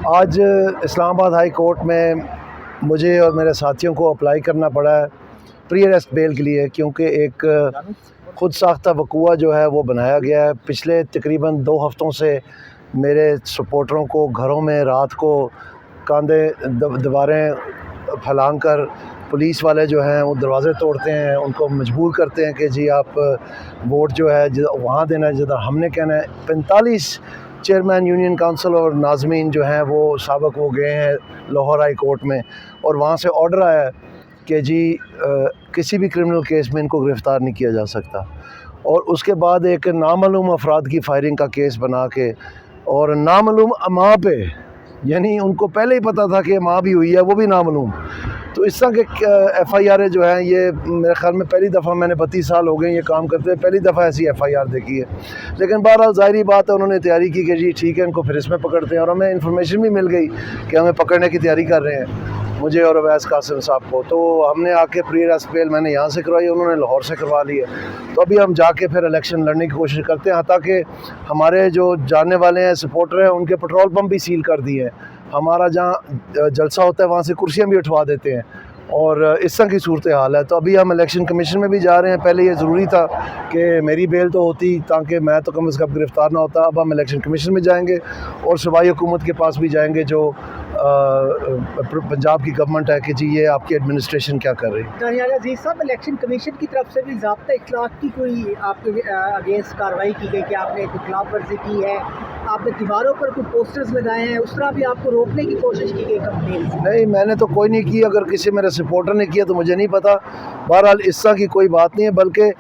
आज Islamabad high court में मुझे और मेरे साथियों को अप्लाई करना पड़ा है प्री अरेस्ट बेल के लिए, क्योंकि एक ख़ुद साख्ता वक़ूआ जो है वो बनाया गया है। पिछले तकरीबन 2 हफ़्तों से मेरे सपोर्टरों को घरों में रात को कांधे दीवारें फैलांग कर पुलिस वाले जो हैं वो दरवाज़े तोड़ते हैं, उनको मजबूर करते हैं कि जी आप वोट जो है वहाँ देना है जिधर हमने कहना है। 45 चेयरमैन यूनियन काउंसिल और नाज़मीन जो हैं वो साबिक़ हो गए हैं लाहौर हाई कोर्ट में, और वहाँ से ऑर्डर आया है कि जी किसी भी क्रिमिनल केस में इनको गिरफ़्तार नहीं किया जा सकता। और उसके बाद एक नामालूम अफराद की फायरिंग का केस बना के, और नामालूम माँ पे, यानी उनको पहले ही पता था कि माँ भी हुई है, वो भी नामालूम। तो इस तरह के FIR जो हैं, ये मेरे ख़्याल में पहली दफ़ा, मैंने 32 साल हो गए ये काम करते हैं, पहली दफ़ा ऐसी FIR देखी है। लेकिन बहरहाल ज़ाहिरी बात है, उन्होंने तैयारी की कि जी ठीक है इनको फिर इसमें पकड़ते हैं, और हमें इन्फॉर्मेशन भी मिल गई कि हमें पकड़ने की तैयारी कर रहे हैं, मुझे और अवैस कासिम साहब को। तो हमने आके प्री अरेस्ट बेल मैंने यहाँ से करवाई, उन्होंने लाहौर से करवा ली है। तो अभी हम जाके फिर इलेक्शन लड़ने की कोशिश करते हैं, हत्ता कि हमारे जो जानने वाले हैं सपोर्टर हैं उनके पेट्रोल पंप भी सील कर दिए हैं। हमारा जहाँ जलसा होता है वहाँ से कुर्सियाँ भी उठवा देते हैं, और इस तरह की सूरत हाल है। तो अभी हम इलेक्शन कमीशन में भी जा रहे हैं। पहले ये ज़रूरी था कि मेरी बेल तो होती ताकि मैं तो कम से कम गिरफ़्तार ना होता। अब हम इलेक्शन कमीशन में जाएंगे और सूबाई हुकूमत के पास भी जाएंगे जो पंजाब की गवर्नमेंट है कि जी ये आपकी एडमिनिस्ट्रेशन क्या कर रही है। दानियाल अजीज़ साहब, इलेक्शन कमीशन की तरफ से भी ज़ाब्ता इखलाक की कोई आपके अगेंस्ट कार्रवाई की गई कि आपने कोई खिलाफ वर्जी की है, आपने दीवारों पर कुछ पोस्टर्स लगाए हैं, उस तरह भी आपको रोकने की कोशिश की गई कंप्लेन? नहीं, मैंने तो कोई नहीं की। अगर किसी मेरे सपोर्टर ने किया तो मुझे नहीं पता। बहरहाल इस तरह की कोई बात नहीं है, बल्कि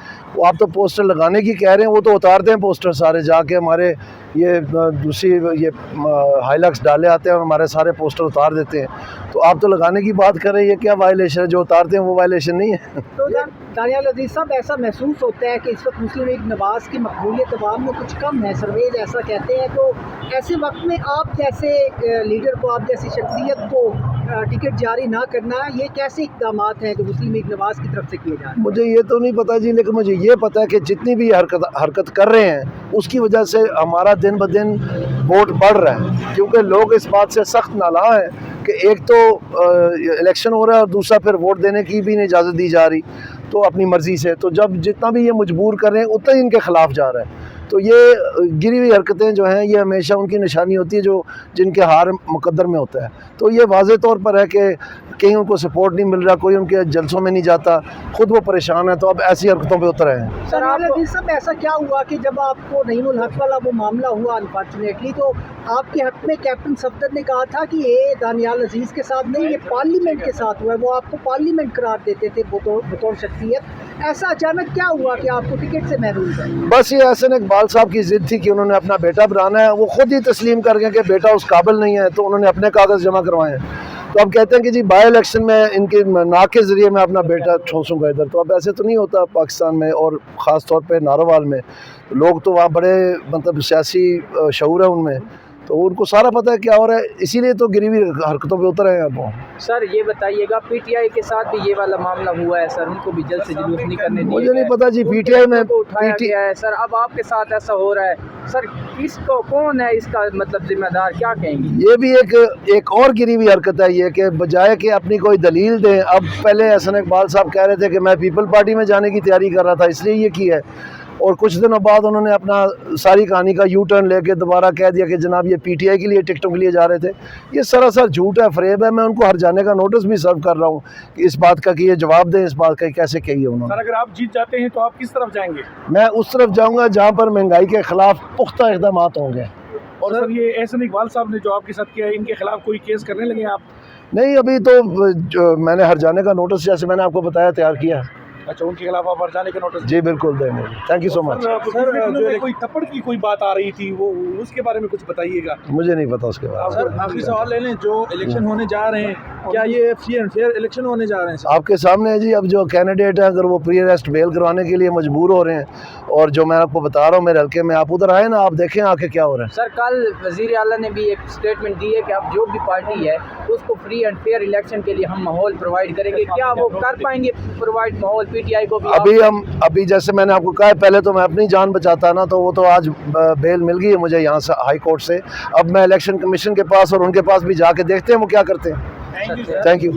आप तो पोस्टर लगाने की कह रहे हैं, वो तो उतारते हैं पोस्टर सारे जाके। हमारे ये दूसरी ये हाइलक्स डाले आते हैं और हमारे सारे पोस्टर उतार देते हैं। तो आप तो लगाने की बात कर रहे हैं, ये क्या वायलेशन है? जो उतारते हैं वो वायलेशन नहीं है। तो दानियाल अजीज़ साहब, ऐसा महसूस होता है कि इस वक्त मुस्लिम लीग नवाज़ की मकबूलियत अवाम में कुछ कम है, सर्वेज ऐसा कहते हैं। तो ऐसे वक्त में आप जैसे लीडर को, आप जैसी शख्सियत को टिकट जारी ना करना, ये कैसे इक़दाम हैं जो मुस्लिम लीग नवाज़ की तरफ से किए जा रहे हैं? मुझे ये तो नहीं पता जी, लेकिन मुझे ये पता है कि जितनी भी हरकत कर रहे हैं उसकी वजह से हमारा दिन ब दिन वोट बढ़ रहा है, क्योंकि लोग इस बात से सख्त नालां हैं कि एक तो इलेक्शन हो रहा है और दूसरा फिर वोट देने की भी नहीं इजाज़त दी जा रही तो अपनी मर्ज़ी से। तो जब जितना भी ये मजबूर कर रहे हैं उतना ही इनके ख़िलाफ़ जा रहा है। तो ये गिरी हुई हरकतें जो हैं ये हमेशा उनकी निशानी होती है जो जिनके हार मुकद्दर में होता है। तो ये वाज़े तौर पर है कि कहीं उनको सपोर्ट नहीं मिल रहा, कोई उनके जलसों में नहीं जाता, खुद वो परेशान है, तो अब ऐसी हरकतों पे उतर आए हैं। सर आप सब ऐसा क्या हुआ कि जब आपको नईमुल हक वाला वो मामला हुआ अनफॉर्चुनेटली, तो आपके हक में कैप्टन सफदर ने कहा था कि ये दानियाल अजीज़ के साथ नहीं, ये पार्लियामेंट के साथ हुआ है, वो आपको पार्लियामेंट करार देते थे बतौर शख्सियत। ऐसा अचानक क्या हुआ कि आपको टिकट से महरूम है? बस ये एहसन इकबाल साहब की ज़िद थी कि उन्होंने अपना बेटा बनाना है। वो खुद ही तस्लीम कर गए कि बेटा उस काबिल नहीं है, तो उन्होंने अपने कागज़ जमा करवाए हैं। तो अब कहते हैं कि जी बाई इलेक्शन में इनके नाक के ज़रिए मैं अपना बेटा ठोंसूँगा इधर। तो अब ऐसे तो नहीं होता पाकिस्तान में, और ख़ास तौर पे नारोवाल में। लोग तो वहाँ बड़े मतलब सियासी शऊर है उनमें, तो उनको सारा पता है क्या हो रहा है, इसीलिए तो गिरी हुई हरकतों पे उतर आए हैं अब। सर ये बताइएगा, PTI के साथ भी ये वाला मामला हुआ है सर, उनको भी जल्द से जुलूस नहीं करने दिए? मुझे नहीं पता जी, PTI में उठाया गया है सर, अब आपके साथ ऐसा हो रहा है सर, किसको, कौन है इसका मतलब जिम्मेदार, क्या कहेंगे? ये भी एक और गिरी हुई हरकत है ये, कि बजाय कि अपनी कोई दलील दें, अब पहले एहसन इकबाल साहब कह रहे थे कि मैं पीपल पार्टी में जाने की तैयारी कर रहा था इसलिए ये की है, और कुछ दिनों बाद उन्होंने अपना सारी कहानी का यू टर्न लेके दोबारा कह दिया कि जनाब ये PTI के लिए टिकटों के लिए जा रहे थे। ये सरासर झूठ है, फरेब है। मैं उनको हर जाने का नोटिस भी सर्व कर रहा हूँ कि इस बात का कि ये जवाब दें इस बात का कैसे कही है उन्होंने। सर अगर आप जीत जाते हैं तो आप किस तरफ जाएंगे? मैं उस तरफ जाऊँगा जहाँ पर महंगाई के ख़िलाफ़ पुख्ता इक़दाम होंगे। और सर ये एहसन इकबाल साहब ने जो आपके साथ किया है, इनके खिलाफ कोई केस करने लगे आप? नहीं, अभी तो जो मैंने हर जाने का नोटिस, जैसे मैंने आपको बताया, तैयार किया। अच्छा, उनके खिलाफ आप हर जाने का नोटिस? जी बिल्कुल देंगे। Thank you so much. Sir जो कोई थप्पड़ की कोई बात आ रही थी, वो उसके बारे में कुछ बताइएगा। मुझे नहीं पता उसके बारे में। सर आखिरी सवाल ले लें, जो इलेक्शन होने जा रहे हैं क्या ये फ्री एंड फेयर इलेक्शन होने जा रहे हैं सर? आपके सामने है जी। अब जो कैंडिडेट हैं अगर वो प्री अरेस्ट बेल करवाने के लिए मजबूर हो रहे हैं, और जो मैं आपको बता रहा हूँ मेरे हल्के में, आप उधर आए ना, आप देखें आके क्या हो रहा है। सर कल वज़ीर आला ने भी एक स्टेटमेंट दी है कि अब जो भी पार्टी है उसको फ्री एंड फेयर इलेक्शन के लिए हम माहौल प्रोवाइड करेंगे। क्या वो कर पाएंगे प्रोवाइड माहौल पीटीआई को भी? अभी जैसे मैंने आपको कहा है, पहले तो मैं अपनी जान बचाता ना, तो वो तो आज बेल मिल गई है मुझे यहाँ से हाई कोर्ट से। अब मैं इलेक्शन कमीशन के पास और उनके पास भी जाके देखते हैं वो क्या करते हैं। Thank you.